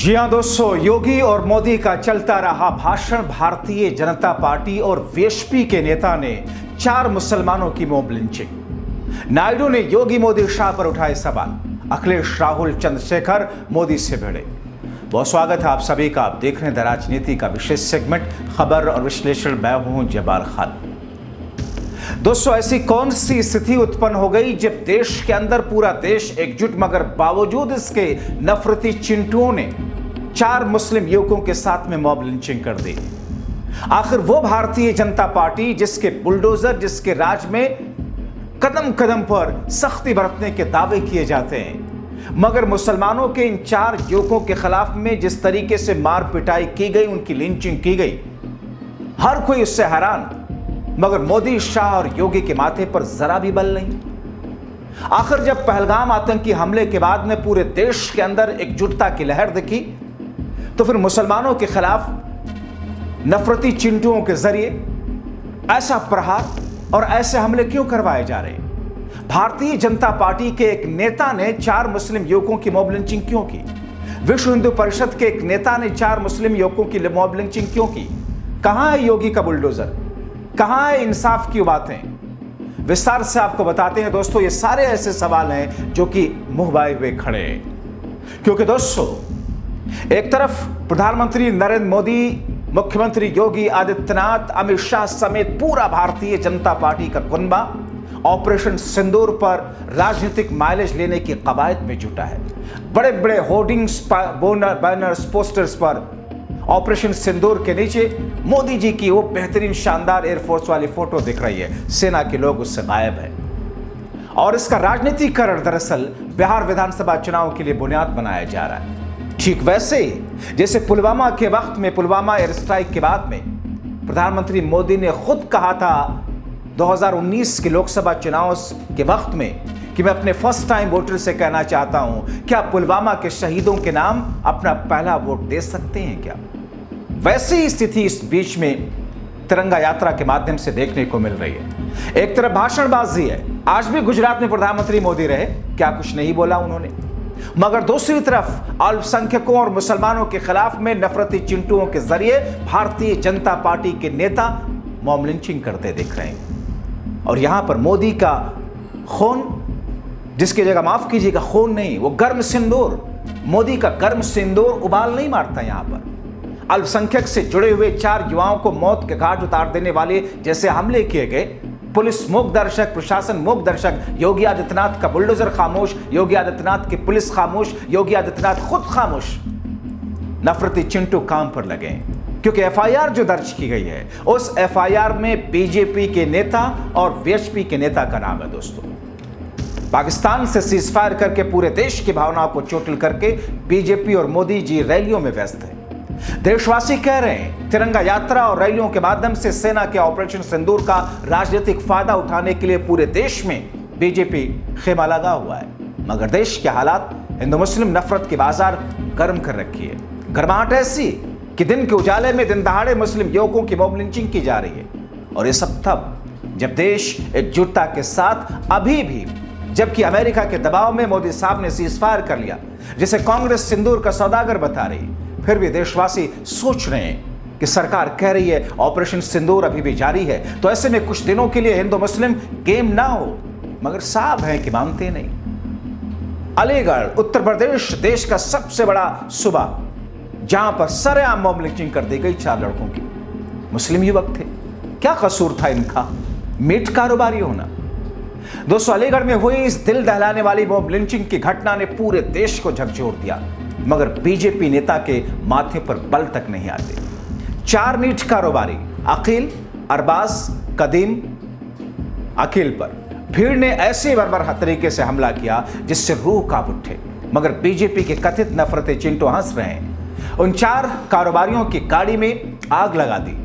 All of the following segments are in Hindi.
जी हां दोस्तों, योगी और मोदी का चलता रहा भाषण। भारतीय जनता पार्टी और वीएचपी के नेता ने 4 मुसलमानों की मॉब लिंचिंग। नायडू ने योगी मोदी शाह पर उठाए सवाल। अखिलेश राहुल चंद्रशेखर मोदी से भिड़े। बहुत स्वागत है आप सभी का। आप देख रहे हैं द राजनीति का विशेष सेगमेंट खबर और विश्लेषण। मैं हूं जब्बार खान। दोस्तों, ऐसी कौन सी स्थिति उत्पन्न हो गई जब देश के अंदर पूरा देश एकजुट, मगर बावजूद इसके नफरती चिंटुओं ने 4 मुस्लिम युवकों के साथ में मॉब लिंचिंग कर दी। आखिर वो भारतीय जनता पार्टी जिसके बुलडोजर, जिसके राज में कदम कदम पर सख्ती बरतने के दावे किए जाते हैं, मगर मुसलमानों के इन 4 युवकों के खिलाफ में जिस तरीके से मार पिटाई की गई, उनकी लिंचिंग की गई, हर कोई उससे हैरान। मगर मोदी, शाह और योगी के माथे पर जरा भी बल नहीं। आखिर जब पहलगाम आतंकी हमले के बाद में पूरे देश के अंदर एकजुटता की लहर दिखी, तो फिर मुसलमानों के खिलाफ नफरती चिंटुओं के जरिए ऐसा प्रहार और ऐसे हमले क्यों करवाए जा रहे? भारतीय जनता पार्टी के एक नेता ने 4 मुस्लिम युवकों की मॉब लिंचिंग क्यों की? विश्व हिंदू परिषद के एक नेता ने 4 मुस्लिम युवकों की मॉब लिंचिंग क्यों की? कहां है योगी का बुलडोजर? कहां है इंसाफ की बातें? विस्तार से आपको बताते हैं दोस्तों। ये सारे ऐसे सवाल हैं जो कि मुंह बाए हुए खड़े हैं, क्योंकि दोस्तों एक तरफ प्रधानमंत्री नरेंद्र मोदी, मुख्यमंत्री योगी आदित्यनाथ, अमित शाह समेत पूरा भारतीय जनता पार्टी का कुनबा ऑपरेशन सिंदूर पर राजनीतिक माइलेज लेने की कवायद में जुटा है। बड़े बड़े होर्डिंग्स, बैनर्स, पोस्टर्स पर ऑपरेशन सिंदूर के नीचे मोदी जी की वो बेहतरीन शानदार एयरफोर्स वाली फोटो दिख रही है। सेना के लोग उससे गायब हैं और इसका राजनीतिकरण दरअसल बिहार विधानसभा चुनाव के लिए बुनियाद बनाया जा रहा है। ठीक वैसे ही जैसे पुलवामा के वक्त में, पुलवामा एयर स्ट्राइक के बाद में प्रधानमंत्री मोदी ने खुद कहा था 2019 के लोकसभा चुनाव के वक्त में कि मैं अपने फर्स्ट टाइम वोटर से कहना चाहता हूं, क्या पुलवामा के शहीदों के नाम अपना पहला वोट दे सकते हैं क्या? वैसी स्थिति इस बीच में तिरंगा यात्रा के माध्यम से देखने को मिल रही है। एक तरफ भाषणबाजी है, आज भी गुजरात में प्रधानमंत्री मोदी रहे, क्या कुछ नहीं बोला उन्होंने? मगर दूसरी तरफ अल्पसंख्यकों और मुसलमानों के खिलाफ में नफरती चिंटुओं के जरिए भारतीय जनता पार्टी के नेता मॉब लिंचिंग करते दिख रहे हैं। और यहां पर मोदी का खून, जिसकी जगह माफ कीजिएगा खून नहीं, वो गर्म सिंदूर, मोदी का गर्म सिंदूर उबाल नहीं मारता। यहां पर अल्पसंख्यक से जुड़े हुए 4 युवाओं को मौत के घाट उतार देने वाले जैसे हमले किए गए, पुलिस मूक दर्शक, प्रशासन मूक दर्शक, योगी आदित्यनाथ का बुलडोजर खामोश, योगी आदित्यनाथ की पुलिस खामोश, योगी आदित्यनाथ खुद खामोश। नफरती चिंटू काम पर लगे, क्योंकि एफआईआर जो दर्ज की गई है, उस एफआईआर में बीजेपी के नेता और वीएचपी के नेता का नाम है। दोस्तों, पाकिस्तान से सीज फायर करके पूरे देश की भावनाओं को चोटिल करके बीजेपी और मोदी जी रैलियों में व्यस्त हैं। देशवासी कह रहे हैं तिरंगा यात्रा और रैलियों के माध्यम से सेना के ऑपरेशन सिंदूर का राजनीतिक फायदा उठाने के लिए पूरे देश में बीजेपी खेमा लगा हुआ है। मगर देश के हालात हिंदू मुस्लिम नफरत की बाजार गर्म कर रखी है। गर्माहट ऐसी कि दिन के उजाले में दिन दहाड़े मुस्लिम युवकों की मॉब लिंचिंग की जा रही है। और ये सब तब जब देश एकजुटता के साथ अभी भी, जबकि अमेरिका के दबाव में मोदी साहब ने सीज फायर कर लिया, जिसे कांग्रेस सिंदूर का सौदागर बता रही, फिर भी देशवासी सोच रहे हैं कि सरकार कह रही है ऑपरेशन सिंदूर अभी भी जारी है, तो ऐसे में कुछ दिनों के लिए हिंदू मुस्लिम गेम ना हो। मगर साहब हैं कि मानते नहीं। अलीगढ़, उत्तर प्रदेश, देश का सबसे बड़ा सूबा, जहां पर सरेआम मॉब लिंचिंग कर दी गई 4 लड़कों की। मुस्लिम युवक थे, क्या कसूर था इनका? मीट कारोबारी होना। दोस्तों, अलीगढ़ में हुई इस दिल दहलाने वाली मॉब लिंचिंग की घटना ने पूरे देश को झकझोर दिया, मगर बीजेपी नेता के माथे पर बल तक नहीं आते। 4 मीट कारोबारी अकील, अरबाज, कदीम, अकील पर भीड़ ने ऐसे बर्बर तरीके से हमला किया जिससे रूह कांप उठे। मगर बीजेपी के कथित नफरती चिंटू हंस रहे हैं। उन 4 कारोबारियों की गाड़ी में आग लगा दी।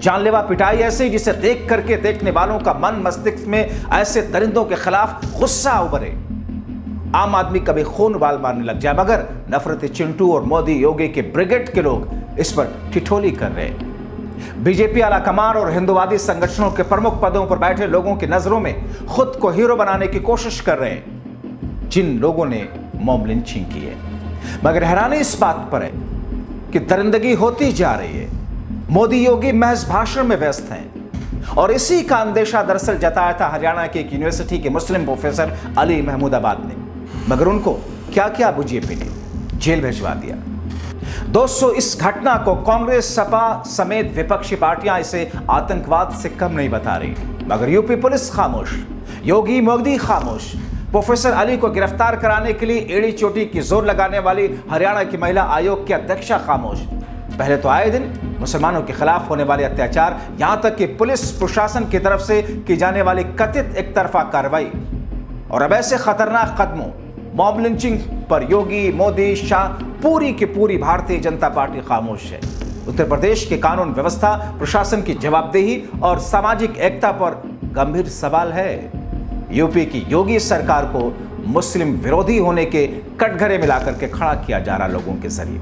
जानलेवा पिटाई ऐसे जिसे देख करके देखने वालों का मन मस्तिष्क में ऐसे दरिंदों के खिलाफ गुस्सा उभरे। आम आदमी कभी खून उबाल मारने लग जाए, मगर नफरती चिंटू और मोदी योगी के ब्रिगेड के लोग इस पर ठिठोली कर रहे हैं। बीजेपी आलाकमान और हिंदुवादी संगठनों के प्रमुख पदों पर बैठे लोगों की नजरों में खुद को हीरो बनाने की कोशिश कर रहे हैं, जिन लोगों ने मॉब लिंचिंग की है। मगर हैरानी इस बात पर है कि दरिंदगी होती जा रही है। मोदी योगी महज भाषण में व्यस्त हैं और इसी का अंदेशा दरअसल जताया था हरियाणा की एक यूनिवर्सिटी के मुस्लिम प्रोफेसर अली महमूदाबाद ने, मगर उनको क्या क्या बुझी पीटी, जेल भिजवा दिया। दोस्तों, इस घटना को कांग्रेस, सपा समेत विपक्षी पार्टियां इसे आतंकवाद से कम नहीं बता रही, मगर यूपी पुलिस खामोश, योगी मोदी खामोश। प्रोफेसर अली को गिरफ्तार कराने के लिए एड़ी चोटी की जोर लगाने वाली हरियाणा की महिला आयोग की अध्यक्षा खामोश। पहले तो आए दिन मुसलमानों के खिलाफ होने वाले अत्याचार, यहां तक कि पुलिस प्रशासन की तरफ से की जाने वाली कथित एक तरफा कार्रवाई, और अब ऐसे खतरनाक कदमों, मॉब लिंचिंग पर योगी, मोदी, शाह, पूरी की पूरी भारतीय जनता पार्टी खामोश है। उत्तर प्रदेश के कानून व्यवस्था, प्रशासन की जवाबदेही और सामाजिक एकता पर गंभीर सवाल है। यूपी की योगी सरकार को मुस्लिम विरोधी होने के कटघरे मिलाकर के खड़ा किया जा रहा लोगों के जरिए।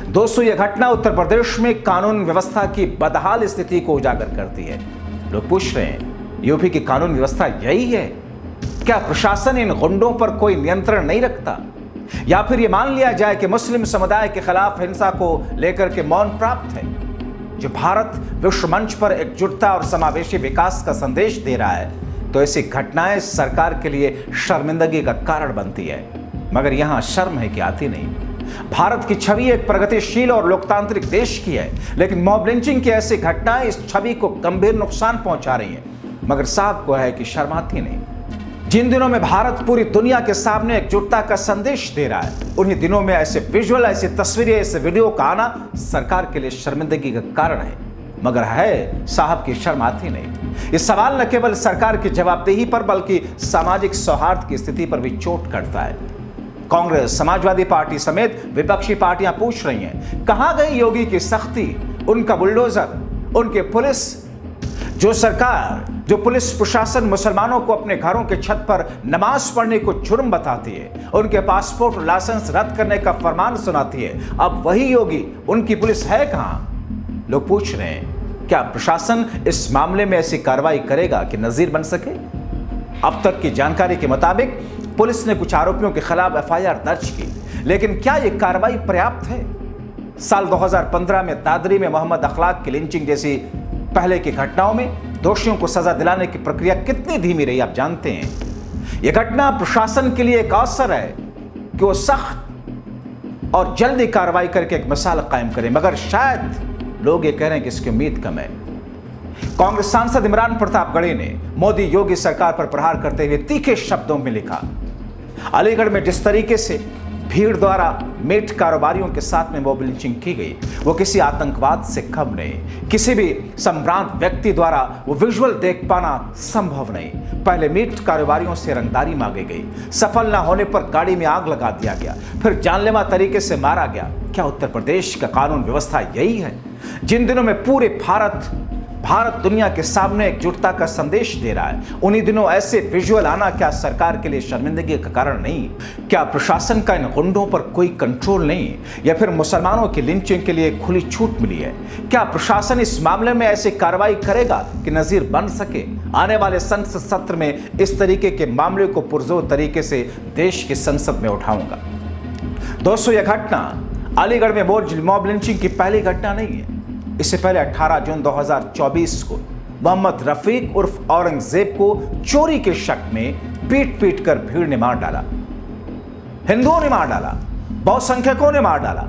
दोस्तों, यह घटना उत्तर प्रदेश में कानून व्यवस्था की बदहाल स्थिति को उजागर करती है। लोग पूछ रहे हैं, यूपी की कानून व्यवस्था यही है? क्या प्रशासन इन गुंडों पर कोई नियंत्रण नहीं रखता? या फिर यह मान लिया जाए कि मुस्लिम समुदाय के खिलाफ हिंसा को लेकर के मौन प्राप्त है? जो भारत विश्व मंच पर एकजुटता और समावेशी विकास का संदेश दे रहा है, तो ऐसी घटनाएं सरकार के लिए शर्मिंदगी का कारण बनती है। मगर यहां शर्म है कि आती नहीं। भारत की छवि एक प्रगतिशील और लोकतांत्रिक देश की है, लेकिन मॉब लिंचिंग की ऐसी घटनाएं इस छवि को गंभीर नुकसान पहुंचा रही हैं। मगर साहब को है कि शर्म आती नहीं। जिन दिनों में भारत पूरी दुनिया के सामने एकजुटता का संदेश दे रहा है, उन्हीं दिनों में ऐसे विजुअल, ऐसी तस्वीरें, ऐसे वीडियो का आना सरकार के लिए शर्मिंदगी का कारण है। मगर है साहब की शर्म आती नहीं। इस सवाल न केवल सरकार की जवाबदेही पर बल्कि सामाजिक सौहार्द की स्थिति पर भी चोट करता है। कांग्रेस, समाजवादी पार्टी समेत विपक्षी पार्टियां पूछ रही हैं, कहां गई योगी की सख्ती, उनका बुलडोजर, उनके पुलिस? जो सरकार, जो पुलिस प्रशासन मुसलमानों को अपने घरों के छत पर नमाज पढ़ने को जुर्म बताती है, उनके पासपोर्ट और लाइसेंस रद्द करने का फरमान सुनाती है, अब वही योगी, उनकी पुलिस है कहां? लोग पूछ रहे हैं, क्या प्रशासन इस मामले में ऐसी कार्रवाई करेगा कि नजीर बन सके? अब तक की जानकारी के मुताबिक पुलिस ने कुछ आरोपियों के खिलाफ एफआईआर दर्ज की, लेकिन क्या यह कार्रवाई पर्याप्त है? साल 2015 में दादरी में मोहम्मद अखलाक की लिंचिंग जैसी पहले की घटनाओं में दोषियों को सजा दिलाने की प्रक्रिया कितनी धीमी रही, आप जानते हैं। यह घटना प्रशासन के लिए एक अवसर है कि वो सख्त और जल्दी कार्रवाई करके एक मिसाल कायम करें, मगर शायद लोग ये कह रहे हैं कि इसकी उम्मीद कम है। कांग्रेस सांसद इमरान प्रताप गढ़ी ने मोदी योगी सरकार पर प्रहार करते हुए तीखे शब्दों में लिखा, अलीगढ़ में जिस तरीके से भीड़ द्वारा मीट कारोबारियों के साथ में मॉब लिंचिंग की गई, वो किसी आतंकवाद से कम नहीं। किसी भी संभ्रांत व्यक्ति द्वारा वो विजुअल देख पाना संभव नहीं। पहले मीट कारोबारियों से रंगदारी मांगी गई, सफल न होने पर गाड़ी में आग लगा दिया गया, फिर जानलेवा तरीके से मारा गया। क्या उत्तर प्रदेश का कानून व्यवस्था यही है? जिन दिनों में पूरे भारत दुनिया के सामने एकजुटता का संदेश दे रहा है, उन्हीं दिनों ऐसे विजुअल आना क्या सरकार के लिए शर्मिंदगी का कारण नहीं? क्या प्रशासन का इन गुंडों पर कोई कंट्रोल नहीं, या फिर मुसलमानों की लिंचिंग के लिए खुली छूट मिली है? क्या प्रशासन इस मामले में ऐसी कार्रवाई करेगा कि नजीर बन सके? आने वाले संसद सत्र में इस तरीके के मामले को पुरजोर तरीके से देश की संसद में उठाऊंगा। दोस्तों, यह घटना अलीगढ़ में मॉब लिंचिंग की पहली घटना नहीं है। इससे पहले 18 जून 2024 को मोहम्मद रफीक उर्फ औरंगजेब को चोरी के शक में पीट पीट कर भीड़ ने मार डाला, हिंदुओं ने मार डाला, बहुसंख्यकों ने मार डाला।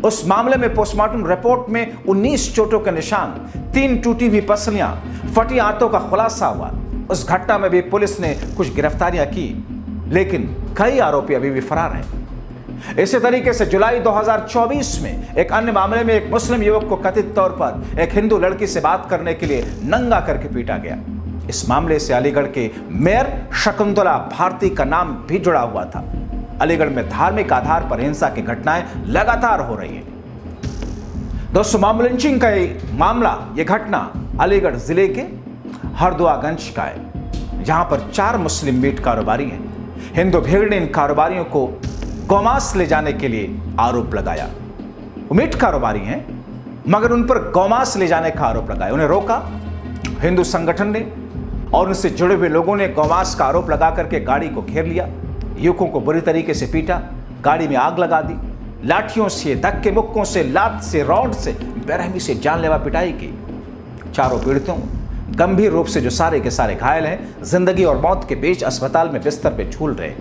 उस मामले में पोस्टमार्टम रिपोर्ट में 19 चोटों के निशान, 3 टूटी हुई पसलियां, फटी आंतों का खुलासा हुआ। उस घटना में भी पुलिस ने कुछ गिरफ्तारियां की, लेकिन कई आरोपी अभी भी फरार हैं। इसी तरीके से जुलाई 2024 में एक अन्य मामले में एक मुस्लिम युवक को कथित तौर पर एक हिंदू लड़की से बात करने के लिए नंगा करके पीटा गया। इस मामले से अलीगढ़ के मेयर शकुंतला भारती का नाम भी जुड़ा हुआ था। अलीगढ़ में धार्मिक आधार पर हिंसा की घटनाएं लगातार हो रही हैं। दोस्तों, मॉब लिंचिंग का यह घटना अलीगढ़ जिले के हरदुआगंज का है, जहां पर 4 मुस्लिम मीट कारोबारी हैं। हिंदू भीड़ ने इन कारोबारियों को गौमांस ले जाने के लिए आरोप लगाया। वो मीट कारोबारी हैं, मगर उन पर गौमांस ले जाने का आरोप लगाया। उन्हें रोका हिंदू संगठन ने और उनसे जुड़े हुए लोगों ने गौमांस का आरोप लगा करके गाड़ी को घेर लिया, युवकों को बुरी तरीके से पीटा, गाड़ी में आग लगा दी, लाठियों से, धक्के मुक्कों से, लात से, रॉड से, बेरहमी से जानलेवा पिटाई की। चारों पीड़ितों गंभीर रूप से जो सारे के सारे घायल हैं, जिंदगी और मौत के बीच अस्पताल में बिस्तर पे झूल रहे।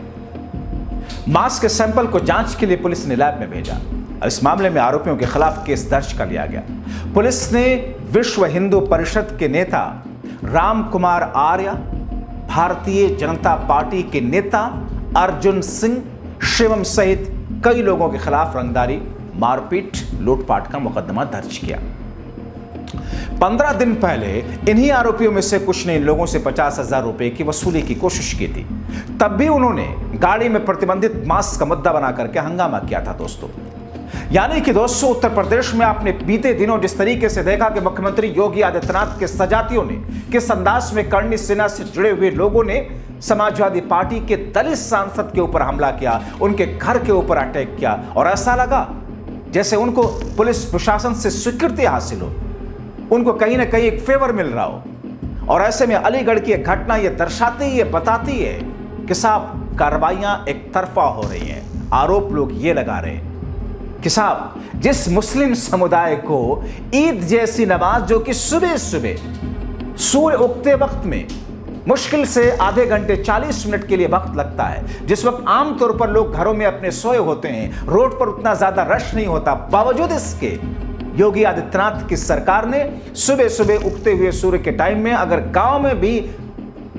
मांस के सैंपल को जांच के लिए पुलिस ने लैब में भेजा। इस मामले में आरोपियों के खिलाफ केस दर्ज कर लिया गया। पुलिस ने विश्व हिंदू परिषद के नेता राम कुमार आर्य, भारतीय जनता पार्टी के नेता अर्जुन सिंह, शिवम सहित कई लोगों के खिलाफ रंगदारी, मारपीट, लूटपाट का मुकदमा दर्ज किया। 15 दिन पहले इन्हीं आरोपियों में से कुछ ने इन लोगों से 50,000 रुपए की वसूली की कोशिश की थी। तब भी उन्होंने गाड़ी में प्रतिबंधित मांस का मुद्दा बना करके हंगामा किया था दोस्तों। यानी कि दोस्तों, उत्तर प्रदेश में आपने बीते दिनों जिस तरीके से देखा कि मुख्यमंत्री योगी आदित्यनाथ के सजातियों ने किस अंदाज में करनी सेना से जुड़े हुए लोगों ने समाजवादी पार्टी के दलित सांसद के ऊपर हमला किया, उनके घर के ऊपर अटैक किया, और ऐसा लगा जैसे उनको पुलिस प्रशासन से स्वीकृति हासिल हो, उनको कहीं ना कहीं एक फेवर मिल रहा हो। और ऐसे में अलीगढ़ की एक घटना ये दर्शाती है, बताती है कि साहब कार्रवाइयां एक तरफा हो रही हैं। आरोप लोग ये लगा रहे हैं कि साहब जिस मुस्लिम समुदाय को ईद जैसी नमाज, जो कि सुबह सुबह सूर्य उगते वक्त में मुश्किल से आधे घंटे 40 मिनट के लिए वक्त लगता है, जिस वक्त आमतौर पर लोग घरों में अपने सोए होते हैं, रोड पर उतना ज्यादा रश नहीं होता, बावजूद इसके योगी आदित्यनाथ की सरकार ने सुबह सुबह उगते हुए सूर्य के टाइम में अगर गांव में भी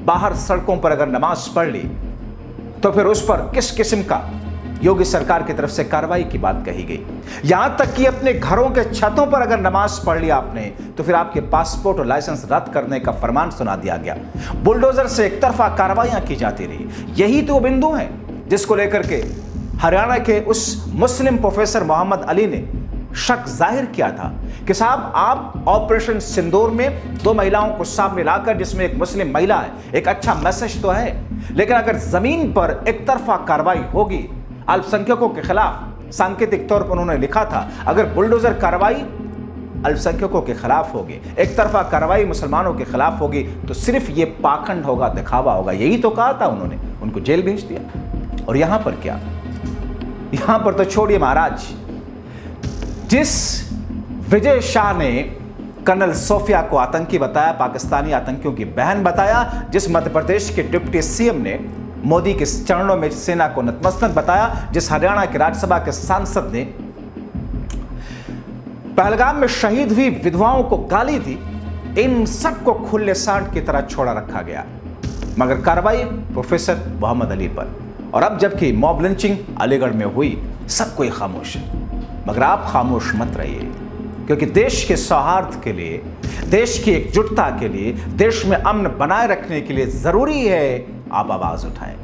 बाहर सड़कों पर अगर नमाज पढ़ ली तो फिर उस पर किस किस्म का योगी सरकार की तरफ से कार्रवाई की बात कही गई। यहां तक कि अपने घरों के छतों पर अगर नमाज पढ़ लिया आपने तो फिर आपके पासपोर्ट और लाइसेंस रद्द करने का फरमान सुना दिया गया। बुलडोजर से एक तरफा कार्रवाइयां की जाती रही। यही तो बिंदु है जिसको लेकर के हरियाणा के उस मुस्लिम प्रोफेसर मोहम्मद अली ने शक जाहिर किया था कि साहब आप ऑपरेशन सिंदूर में 2 महिलाओं को सामने लाकर, जिसमें एक मुस्लिम महिला है, एक अच्छा मैसेज तो है, लेकिन अगर जमीन पर एक तरफा कार्रवाई होगी अल्पसंख्यकों के खिलाफ, सांकेतिक तौर पर उन्होंने लिखा था अगर बुलडोजर कार्रवाई अल्पसंख्यकों के खिलाफ होगी, एक तरफा कार्रवाई मुसलमानों के खिलाफ होगी, तो सिर्फ ये पाखंड होगा, दिखावा होगा। यही तो कहा था उन्होंने, उनको जेल भेज दिया। और यहां पर क्या, यहां पर तो छोड़िए महाराज, जिस विजय शाह ने कर्नल सोफिया को आतंकी बताया, पाकिस्तानी आतंकियों की बहन बताया, जिस मध्य प्रदेश के डिप्टी सीएम ने मोदी के चरणों में सेना को नतमस्तक बताया, जिस हरियाणा के राज्यसभा के सांसद ने पहलगाम में शहीद हुई विधवाओं को गाली दी, इन सबको खुले सांड की तरह छोड़ा रखा गया, मगर कार्रवाई प्रोफेसर मोहम्मद अली पर। और अब जबकि मॉब लिंचिंग अलीगढ़ में हुई, सब कोई खामोश है, मगर आप खामोश मत रहिए, क्योंकि देश के सौहार्द के लिए, देश की एकजुटता के लिए, देश में अमन बनाए रखने के लिए जरूरी है आप आवाज उठाएं।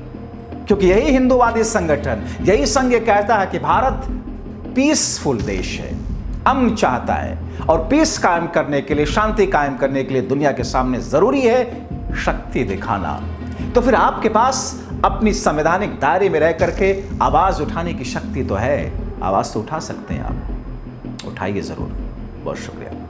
क्योंकि यही हिंदूवादी संगठन, यही संघ ये कहता है कि भारत पीसफुल देश है, अमन चाहता है, और पीस कायम करने के लिए, शांति कायम करने के लिए दुनिया के सामने जरूरी है शक्ति दिखाना। तो फिर आपके पास अपनी संवैधानिक दायरे में रह करके आवाज उठाने की शक्ति तो है, आवाज तो उठा सकते हैं आप, उठाइए जरूर। बहुत शुक्रिया।